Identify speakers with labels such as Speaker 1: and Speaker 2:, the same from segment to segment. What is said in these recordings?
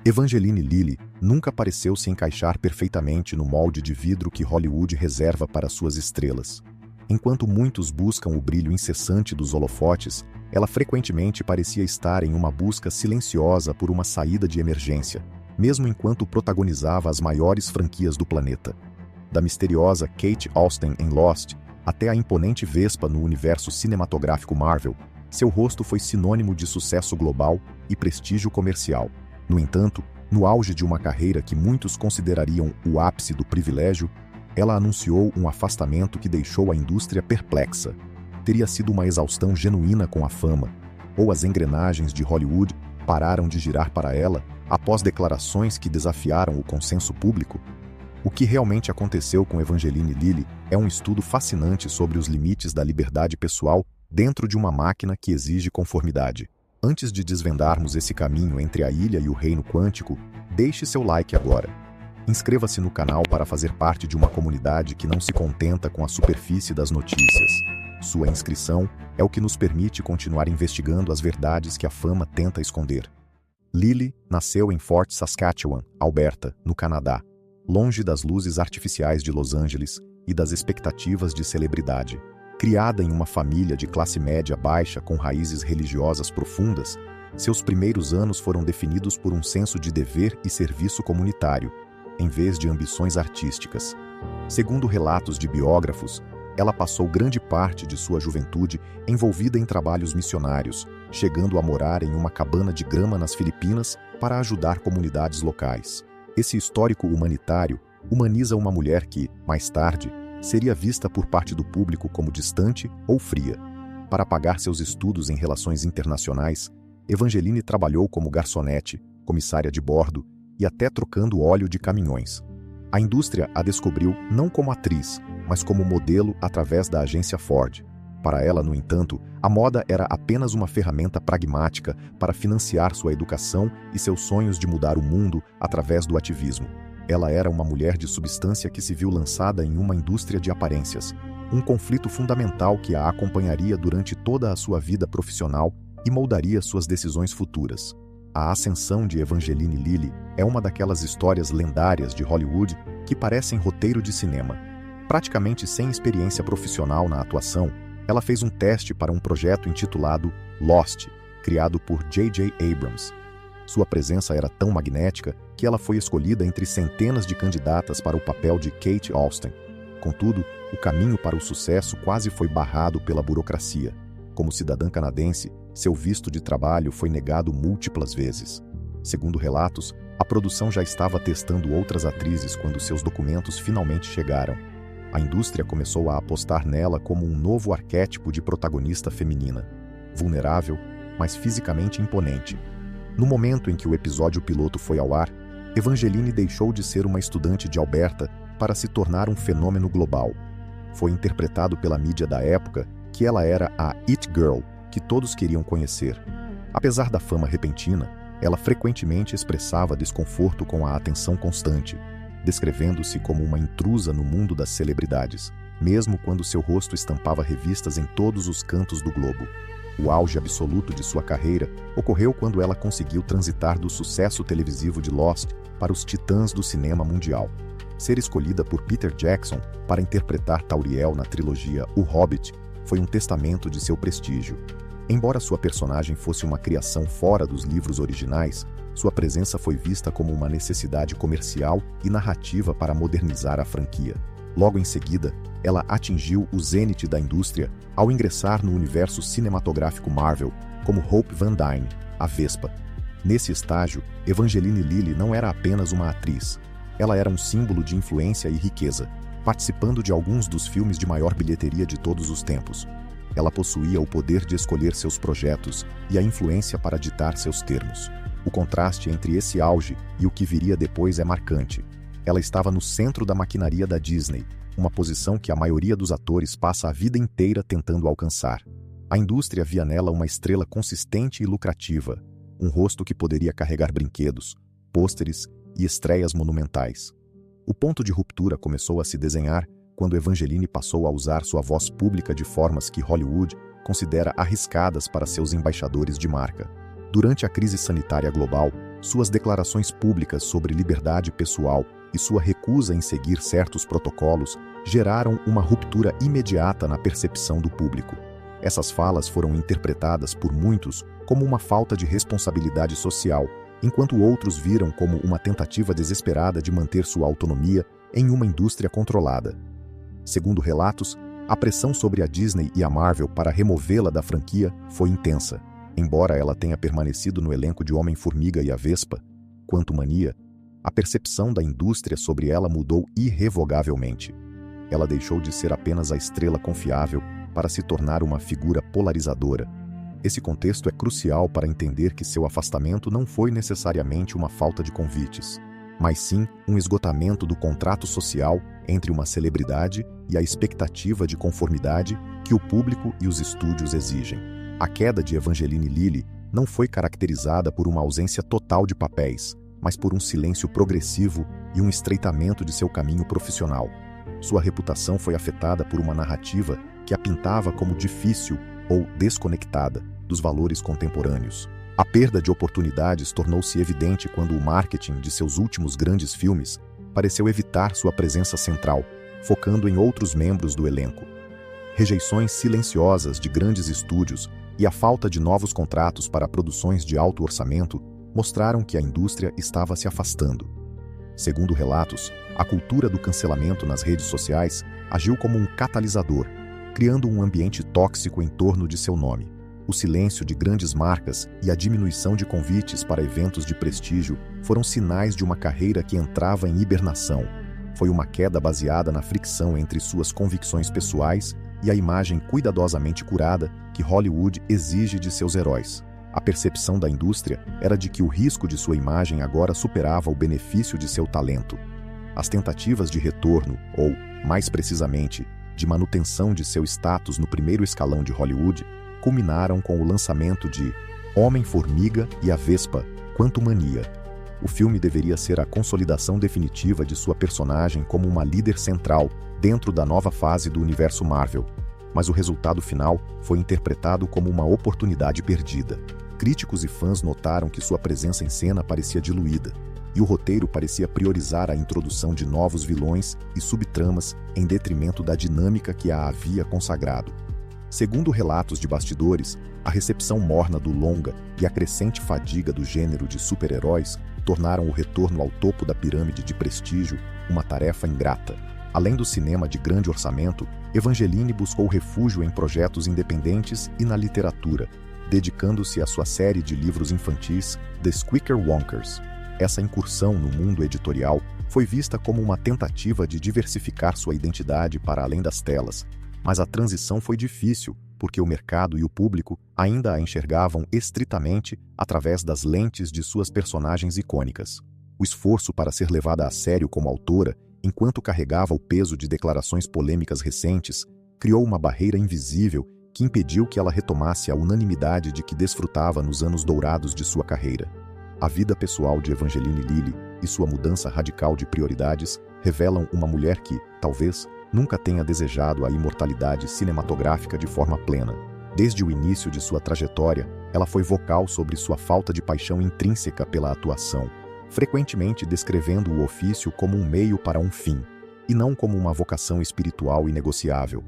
Speaker 1: Evangeline Lilly nunca pareceu se encaixar perfeitamente no molde de vidro que Hollywood reserva para suas estrelas. Enquanto muitos buscam o brilho incessante dos holofotes, ela frequentemente parecia estar em uma busca silenciosa por uma saída de emergência, mesmo enquanto protagonizava as maiores franquias do planeta. Da misteriosa Kate Austen em Lost até a imponente Vespa no universo cinematográfico Marvel, seu rosto foi sinônimo de sucesso global e prestígio comercial. No entanto, no auge de uma carreira que muitos considerariam o ápice do privilégio, ela anunciou um afastamento que deixou a indústria perplexa. Teria sido uma exaustão genuína com a fama, ou as engrenagens de Hollywood pararam de girar para ela após declarações que desafiaram o consenso público? O que realmente aconteceu com Evangeline Lilly é um estudo fascinante sobre os limites da liberdade pessoal dentro de uma máquina que exige conformidade. Antes de desvendarmos esse caminho entre a ilha e o reino quântico, deixe seu like agora. Inscreva-se no canal para fazer parte de uma comunidade que não se contenta com a superfície das notícias. Sua inscrição é o que nos permite continuar investigando as verdades que a fama tenta esconder. Lilly nasceu em Fort Saskatchewan, Alberta, no Canadá, longe das luzes artificiais de Los Angeles e das expectativas de celebridade. Criada em uma família de classe média baixa com raízes religiosas profundas, seus primeiros anos foram definidos por um senso de dever e serviço comunitário, em vez de ambições artísticas. Segundo relatos de biógrafos, ela passou grande parte de sua juventude envolvida em trabalhos missionários, chegando a morar em uma cabana de grama nas Filipinas para ajudar comunidades locais. Esse histórico humanitário humaniza uma mulher que, mais tarde, seria vista por parte do público como distante ou fria. Para pagar seus estudos em relações internacionais, Evangeline trabalhou como garçonete, comissária de bordo e até trocando óleo de caminhões. A indústria a descobriu não como atriz, mas como modelo através da agência Ford. Para ela, no entanto, a moda era apenas uma ferramenta pragmática para financiar sua educação e seus sonhos de mudar o mundo através do ativismo. Ela era uma mulher de substância que se viu lançada em uma indústria de aparências, um conflito fundamental que a acompanharia durante toda a sua vida profissional e moldaria suas decisões futuras. A ascensão de Evangeline Lilly é uma daquelas histórias lendárias de Hollywood que parecem roteiro de cinema. Praticamente sem experiência profissional na atuação, ela fez um teste para um projeto intitulado Lost, criado por J.J. Abrams. Sua presença era tão magnética que ela foi escolhida entre centenas de candidatas para o papel de Kate Austen. Contudo, o caminho para o sucesso quase foi barrado pela burocracia. Como cidadã canadense, seu visto de trabalho foi negado múltiplas vezes. Segundo relatos, a produção já estava testando outras atrizes quando seus documentos finalmente chegaram. A indústria começou a apostar nela como um novo arquétipo de protagonista feminina, vulnerável, mas fisicamente imponente. No momento em que o episódio piloto foi ao ar, Evangeline deixou de ser uma estudante de Alberta para se tornar um fenômeno global. Foi interpretado pela mídia da época que ela era a It Girl, que todos queriam conhecer. Apesar da fama repentina, ela frequentemente expressava desconforto com a atenção constante, descrevendo-se como uma intrusa no mundo das celebridades, mesmo quando seu rosto estampava revistas em todos os cantos do globo. O auge absoluto de sua carreira ocorreu quando ela conseguiu transitar do sucesso televisivo de Lost para os titãs do cinema mundial. Ser escolhida por Peter Jackson para interpretar Tauriel na trilogia O Hobbit foi um testamento de seu prestígio. Embora sua personagem fosse uma criação fora dos livros originais, sua presença foi vista como uma necessidade comercial e narrativa para modernizar a franquia. Logo em seguida, ela atingiu o zênite da indústria ao ingressar no universo cinematográfico Marvel como Hope Van Dyne, a Vespa. Nesse estágio, Evangeline Lilly não era apenas uma atriz. Ela era um símbolo de influência e riqueza, participando de alguns dos filmes de maior bilheteria de todos os tempos. Ela possuía o poder de escolher seus projetos e a influência para ditar seus termos. O contraste entre esse auge e o que viria depois é marcante. Ela estava no centro da maquinaria da Disney, uma posição que a maioria dos atores passa a vida inteira tentando alcançar. A indústria via nela uma estrela consistente e lucrativa, um rosto que poderia carregar brinquedos, pôsteres e estreias monumentais. O ponto de ruptura começou a se desenhar quando Evangeline passou a usar sua voz pública de formas que Hollywood considera arriscadas para seus embaixadores de marca. Durante a crise sanitária global, Suas declarações públicas sobre liberdade pessoal e sua recusa em seguir certos protocolos geraram uma ruptura imediata na percepção do público. Essas falas foram interpretadas por muitos como uma falta de responsabilidade social, enquanto outros viram como uma tentativa desesperada de manter sua autonomia em uma indústria controlada. Segundo relatos, a pressão sobre a Disney e a Marvel para removê-la da franquia foi intensa. Embora ela tenha permanecido no elenco de Homem-Formiga e a Vespa, Quantumania, a percepção da indústria sobre ela mudou irrevogavelmente. Ela deixou de ser apenas a estrela confiável para se tornar uma figura polarizadora. Esse contexto é crucial para entender que seu afastamento não foi necessariamente uma falta de convites, mas sim um esgotamento do contrato social entre uma celebridade e a expectativa de conformidade que o público e os estúdios exigem. A queda de Evangeline Lilly não foi caracterizada por uma ausência total de papéis, mas por um silêncio progressivo e um estreitamento de seu caminho profissional. Sua reputação foi afetada por uma narrativa que a pintava como difícil ou desconectada dos valores contemporâneos. A perda de oportunidades tornou-se evidente quando o marketing de seus últimos grandes filmes pareceu evitar sua presença central, focando em outros membros do elenco. Rejeições silenciosas de grandes estúdios e a falta de novos contratos para produções de alto orçamento mostraram que a indústria estava se afastando. Segundo relatos, a cultura do cancelamento nas redes sociais agiu como um catalisador, criando um ambiente tóxico em torno de seu nome. O silêncio de grandes marcas e a diminuição de convites para eventos de prestígio foram sinais de uma carreira que entrava em hibernação. Foi uma queda baseada na fricção entre suas convicções pessoais e a imagem cuidadosamente curada que Hollywood exige de seus heróis. A percepção da indústria era de que o risco de sua imagem agora superava o benefício de seu talento. As tentativas de retorno, ou, mais precisamente, de manutenção de seu status no primeiro escalão de Hollywood, culminaram com o lançamento de Homem-Formiga e a Vespa, Quantumania. O filme deveria ser a consolidação definitiva de sua personagem como uma líder central dentro da nova fase do universo Marvel, mas o resultado final foi interpretado como uma oportunidade perdida. Críticos e fãs notaram que sua presença em cena parecia diluída, e o roteiro parecia priorizar a introdução de novos vilões e subtramas em detrimento da dinâmica que a havia consagrado. Segundo relatos de bastidores, a recepção morna do longa e a crescente fadiga do gênero de super-heróis tornaram o retorno ao topo da pirâmide de prestígio uma tarefa ingrata. Além do cinema de grande orçamento, Evangeline buscou refúgio em projetos independentes e na literatura, dedicando-se à sua série de livros infantis The Squeaker Wonkers. Essa incursão no mundo editorial foi vista como uma tentativa de diversificar sua identidade para além das telas, mas a transição foi difícil porque o mercado e o público ainda a enxergavam estritamente através das lentes de suas personagens icônicas. O esforço para ser levada a sério como autora, enquanto carregava o peso de declarações polêmicas recentes, criou uma barreira invisível que impediu que ela retomasse a unanimidade de que desfrutava nos anos dourados de sua carreira. A vida pessoal de Evangeline Lilly e sua mudança radical de prioridades revelam uma mulher que, talvez, nunca tenha desejado a imortalidade cinematográfica de forma plena. Desde o início de sua trajetória, ela foi vocal sobre sua falta de paixão intrínseca pela atuação, frequentemente descrevendo o ofício como um meio para um fim, e não como uma vocação espiritual inegociável.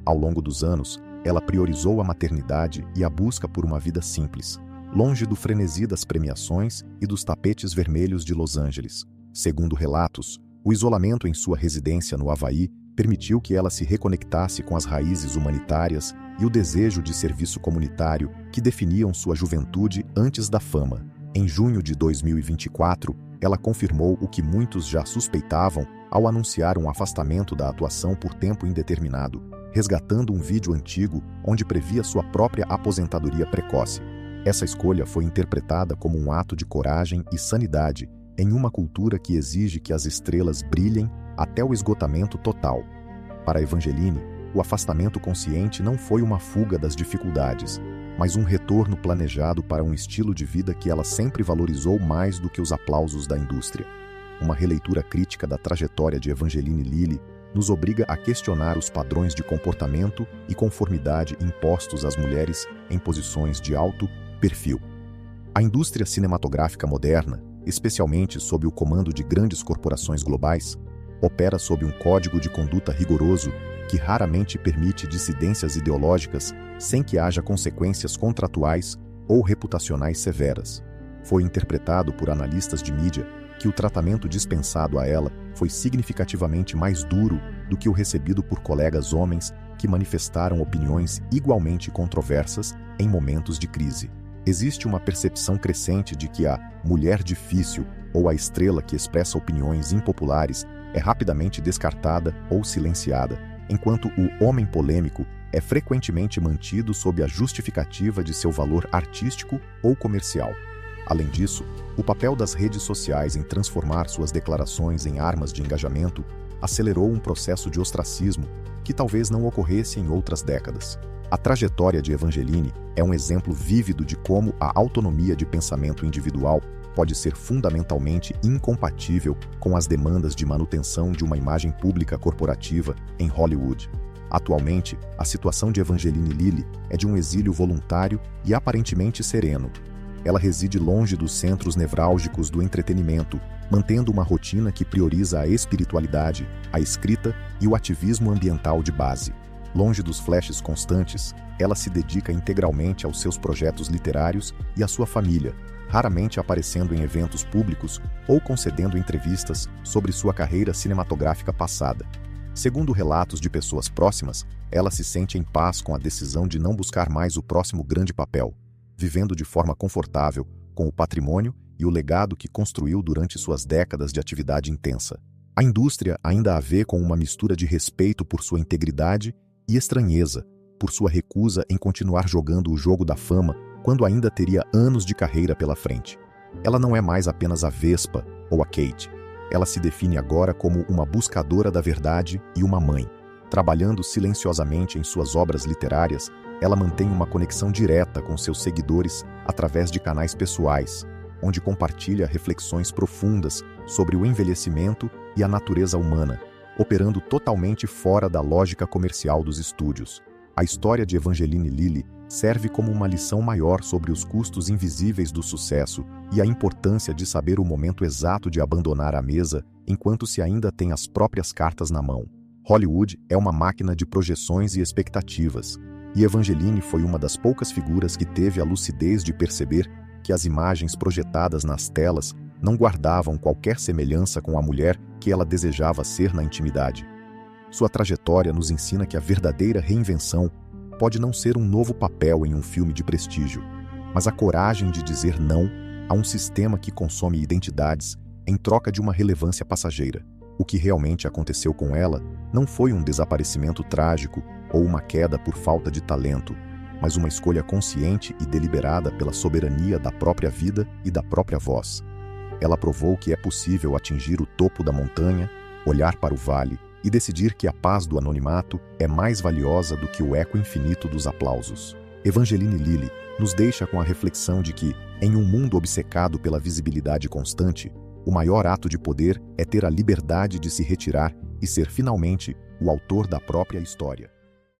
Speaker 1: Ao longo dos anos, ela priorizou a maternidade e a busca por uma vida simples, longe do frenesi das premiações e dos tapetes vermelhos de Los Angeles. Segundo relatos, o isolamento em sua residência no Havaí permitiu que ela se reconectasse com as raízes humanitárias e o desejo de serviço comunitário que definiam sua juventude antes da fama. Em junho de 2024, ela confirmou o que muitos já suspeitavam ao anunciar um afastamento da atuação por tempo indeterminado, resgatando um vídeo antigo onde previa sua própria aposentadoria precoce. Essa escolha foi interpretada como um ato de coragem e sanidade em uma cultura que exige que as estrelas brilhem até o esgotamento total. Para Evangeline, o afastamento consciente não foi uma fuga das dificuldades, mas um retorno planejado para um estilo de vida que ela sempre valorizou mais do que os aplausos da indústria. Uma releitura crítica da trajetória de Evangeline Lilly nos obriga a questionar os padrões de comportamento e conformidade impostos às mulheres em posições de alto perfil. A indústria cinematográfica moderna, especialmente sob o comando de grandes corporações globais, opera sob um código de conduta rigoroso que raramente permite dissidências ideológicas sem que haja consequências contratuais ou reputacionais severas. Foi interpretado por analistas de mídia que o tratamento dispensado a ela foi significativamente mais duro do que o recebido por colegas homens que manifestaram opiniões igualmente controversas em momentos de crise. Existe uma percepção crescente de que a mulher difícil ou a estrela que expressa opiniões impopulares é rapidamente descartada ou silenciada, enquanto o homem polêmico é frequentemente mantido sob a justificativa de seu valor artístico ou comercial. Além disso, o papel das redes sociais em transformar suas declarações em armas de engajamento acelerou um processo de ostracismo que talvez não ocorresse em outras décadas. A trajetória de Evangeline é um exemplo vívido de como a autonomia de pensamento individual pode ser fundamentalmente incompatível com as demandas de manutenção de uma imagem pública corporativa em Hollywood. Atualmente, a situação de Evangeline Lilly é de um exílio voluntário e aparentemente sereno. Ela reside longe dos centros nevrálgicos do entretenimento, mantendo uma rotina que prioriza a espiritualidade, a escrita e o ativismo ambiental de base. Longe dos flashes constantes, ela se dedica integralmente aos seus projetos literários e à sua família, raramente aparecendo em eventos públicos ou concedendo entrevistas sobre sua carreira cinematográfica passada. Segundo relatos de pessoas próximas, ela se sente em paz com a decisão de não buscar mais o próximo grande papel, vivendo de forma confortável com o patrimônio e o legado que construiu durante suas décadas de atividade intensa. A indústria ainda a vê com uma mistura de respeito por sua integridade e estranheza por sua recusa em continuar jogando o jogo da fama quando ainda teria anos de carreira pela frente. Ela não é mais apenas a Vespa ou a Kate. Ela se define agora como uma buscadora da verdade e uma mãe. Trabalhando silenciosamente em suas obras literárias, ela mantém uma conexão direta com seus seguidores através de canais pessoais, onde compartilha reflexões profundas sobre o envelhecimento e a natureza humana, operando totalmente fora da lógica comercial dos estúdios. A história de Evangeline Lilly serve como uma lição maior sobre os custos invisíveis do sucesso e a importância de saber o momento exato de abandonar a mesa enquanto se ainda tem as próprias cartas na mão. Hollywood é uma máquina de projeções e expectativas, e Evangeline foi uma das poucas figuras que teve a lucidez de perceber que as imagens projetadas nas telas não guardavam qualquer semelhança com a mulher que ela desejava ser na intimidade. Sua trajetória nos ensina que a verdadeira reinvenção pode não ser um novo papel em um filme de prestígio, mas a coragem de dizer não a um sistema que consome identidades em troca de uma relevância passageira. O que realmente aconteceu com ela não foi um desaparecimento trágico ou uma queda por falta de talento, mas uma escolha consciente e deliberada pela soberania da própria vida e da própria voz. Ela provou que é possível atingir o topo da montanha, olhar para o vale e decidir que a paz do anonimato é mais valiosa do que o eco infinito dos aplausos. Evangeline Lilly nos deixa com a reflexão de que, em um mundo obcecado pela visibilidade constante, o maior ato de poder é ter a liberdade de se retirar e ser finalmente o autor da própria história.